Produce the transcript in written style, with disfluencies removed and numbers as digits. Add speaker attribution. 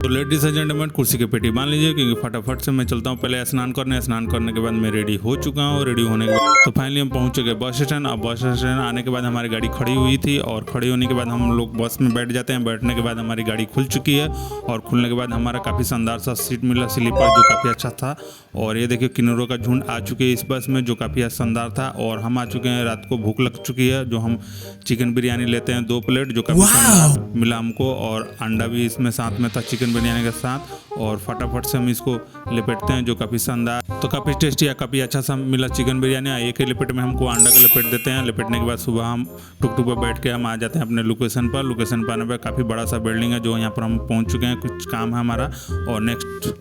Speaker 1: तो ladies and gentleman कुर्सी की पेटी मान लीजिए, क्योंकि फटाफट से मैं चलता हूँ पहले स्नान करने के बाद मैं रेडी हो चुका हूँ। रेडी होने के बाद तो फाइनली हम पहुँच चुके बस स्टैंड। अब बस स्टैंड आने के बाद हमारी गाड़ी खड़ी हुई थी और खड़ी होने के बाद हम लोग बस में बैठ जाते हैं। बैठने के बाद हमारी गाड़ी खुल चुकी है और खुलने के बाद हमारा काफ़ी शानदार सा सीट मिला स्लीपर, जो काफ़ी अच्छा था। और ये देखिए किन्नरों का झुंड आ चुके हैं इस बस में, जो काफ़ी शानदार था। और हम आ चुके हैं, रात को भूख लग चुकी है, जो हम चिकन बिरयानी लेते हैं 2 प्लेट, जो काफ़ी शानदार मिला हमको। और अंडा भी इसमें साथ में था चिकन बिरयानी के साथ। और फटाफट से हम इसको लपेटते हैं, जो काफ़ी शानदार, तो काफ़ी टेस्टी है, काफ़ी अच्छा सा मिला चिकन बिरयानी। एक ही लपेट में हमको अंडा का लपेट देते हैं। लपेटने के बाद सुबह हम टुक टुक पर बैठ के हम आ जाते हैं अपने लोकेशन पर। लोकेशन पर आने पर काफ़ी बड़ा सा बिल्डिंग है, जो यहाँ पर हम पहुँच चुके हैं। कुछ काम है हमारा और नेक्स्ट